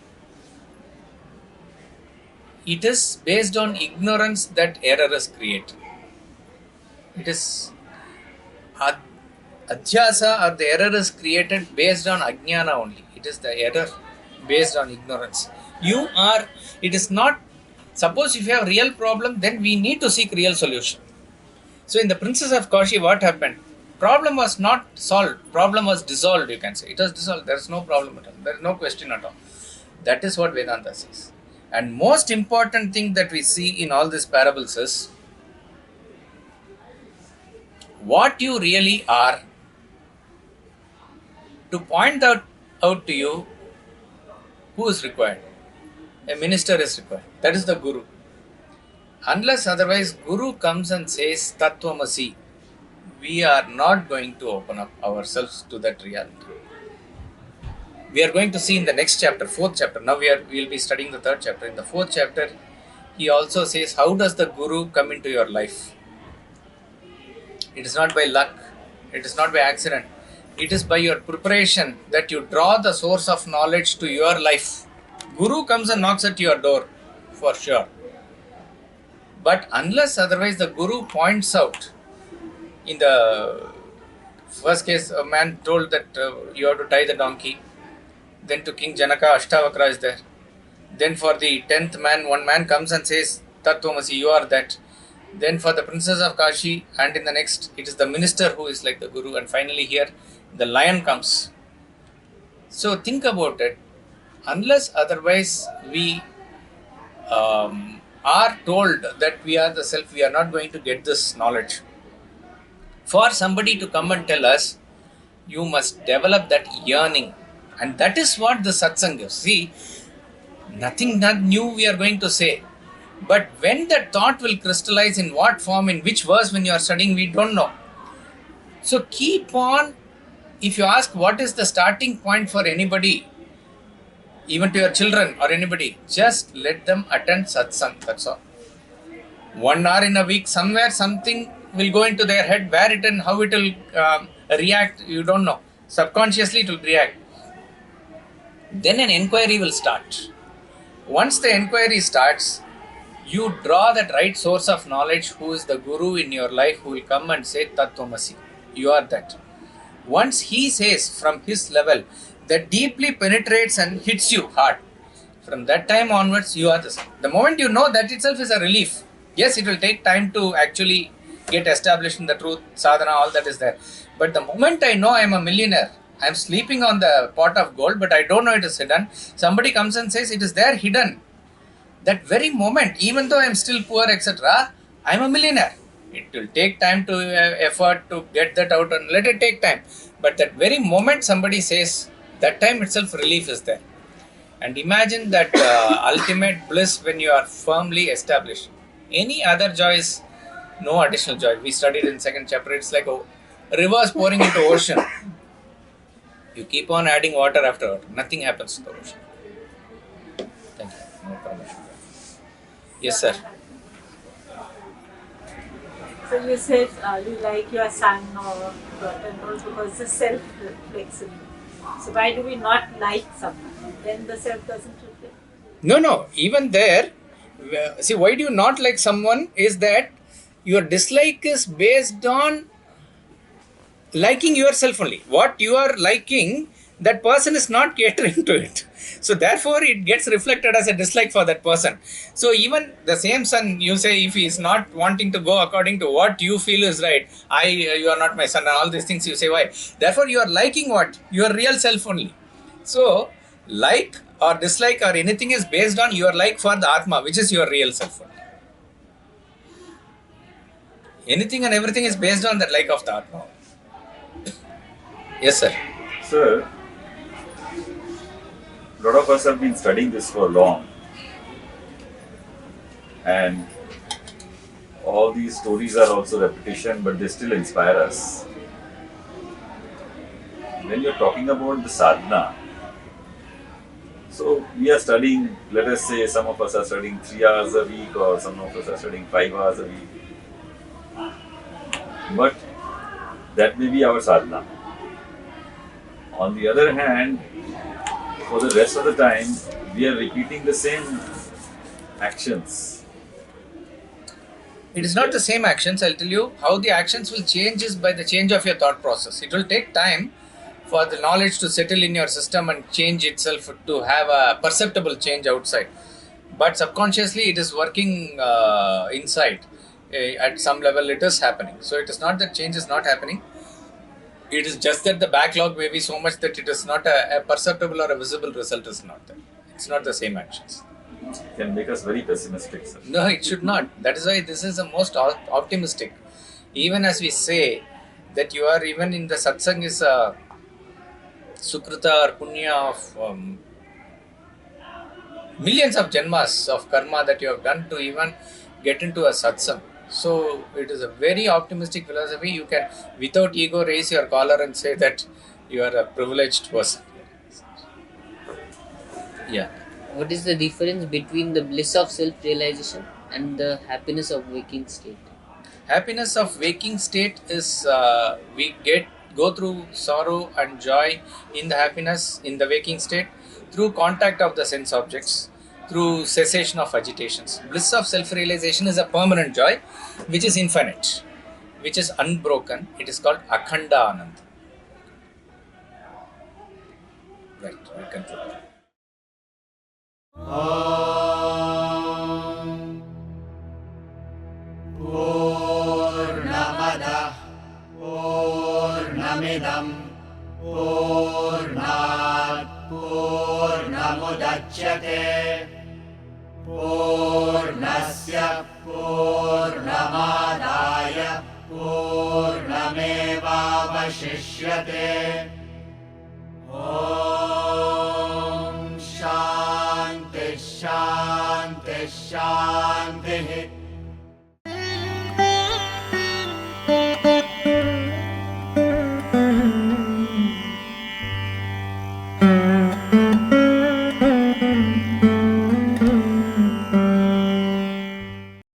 it is based on ignorance that errors create. It is adhyasa, or the error is created based on ajnana only. It is the error based on ignorance. It is not, suppose if you have real problem, then we need to seek real solution. So in the Princess of Kashi, what happened? Problem was not solved. Problem was dissolved, you can say. It was dissolved. There is no problem at all. There is no question at all. That is what Vedanta says. And most important thing that we see in all these parables is what you really are. To point out to you who is required. A minister is required. That is the Guru. Unless otherwise Guru comes and says Tattvamasi, we are not going to open up ourselves to that reality. We are going to see in the next chapter, 4th chapter. Now we will be studying the 3rd chapter. In the 4th chapter, he also says, how does the Guru come into your life? It is not by luck. It is not by accident. It is by your preparation that you draw the source of knowledge to your life. Guru comes and knocks at your door, for sure. But unless otherwise the Guru points out, in the first case, a man told that you have to tie the donkey. Then to King Janaka, Ashtavakra is there. Then for the 10th man, one man comes and says, Tattvamasi, you are that. Then for the Princess of Kashi, and in the next, it is the minister who is like the Guru. And finally here, the lion comes. So think about it. Unless otherwise we are told that we are the self, we are not going to get this knowledge. For somebody to come and tell us, you must develop that yearning. And that is what the satsang gives. See, nothing that new we are going to say. But when that thought will crystallize, in what form, in which verse when you are studying, we don't know. So keep on, if you ask what is the starting point for anybody, even to your children or anybody, just let them attend satsang, that's all. 1 hour in a week, somewhere something will go into their head, where it and how it will react, you don't know. Subconsciously it will react. Then an inquiry will start. Once the inquiry starts, you draw that right source of knowledge, who is the guru in your life, who will come and say Tattvamasi. You are that. Once he says from his level, that deeply penetrates and hits you hard. From that time onwards, you are this. The moment you know, that itself is a relief. Yes, it will take time to actually get established in the truth, sadhana, all that is there. But the moment I know I am a millionaire, I am sleeping on the pot of gold, but I don't know it is hidden. Somebody comes and says it is there hidden. That very moment, even though I am still poor, etc., I am a millionaire. It will take time to effort to get that out, and let it take time. But that very moment somebody says, that time itself relief is there. And imagine that ultimate bliss when you are firmly established. Any other joy is no additional joy. We studied in second chapter, it's like a rivers pouring into ocean. You keep on adding water after water, nothing happens to the ocean. Thank you. No problem. Yes, sir. So you said you like your son or daughter because the self reflects in you. So why do we not like someone? Then the self doesn't reflect. No. Even there, see, why do you not like someone is that your dislike is based on liking yourself only. What you are liking, that person is not catering to it. So therefore, it gets reflected as a dislike for that person. So even the same son, you say, if he is not wanting to go according to what you feel is right, you are not my son, and all these things you say, why? Therefore, you are liking what? Your real self only. So, like or dislike or anything is based on your like for the Atma, which is your real self only. Anything and everything is based on that like of the Atma. Yes, sir. Sir, a lot of us have been studying this for long, and all these stories are also repetition, but they still inspire us. When you're talking about the sadhana, so we are studying, let us say some of us are studying 3 hours a week, or some of us are studying 5 hours a week. But that may be our sadhana. On the other hand, for the rest of the time, we are repeating the same actions. It is not the same actions. I'll tell you how the actions will change is by the change of your thought process. It will take time for the knowledge to settle in your system and change itself to have a perceptible change outside. But subconsciously, it is working inside. At some level, it is happening. So it is not that change is not happening. It is just that the backlog may be so much that it is not a perceptible or a visible result is not there. It's not the same actions. It can make us very pessimistic, sir. No, it should not. That is why this is the most optimistic. Even as we say that you are even in the satsang is a sukrita or punya of millions of janmas of karma that you have done to even get into a satsang. So it is a very optimistic philosophy. You can, without ego, raise your collar and say that you are a privileged person. Yeah. What is the difference between the bliss of self-realization and the happiness of waking state? Happiness of waking state is we go through sorrow and joy in the happiness in the waking state through contact of the sense objects, through cessation of agitations. Bliss of self-realization is a permanent joy, which is infinite, which is unbroken. It is called Akhanda Ananda. Right, we conclude. Poornam Adah, Poornamidam, Poornat Poornamudachyate, पूर्णस्य पूर्णमादाय पूर्णमेवावशिष्यते। ॐ शान्ति शान्ति शान्तिः।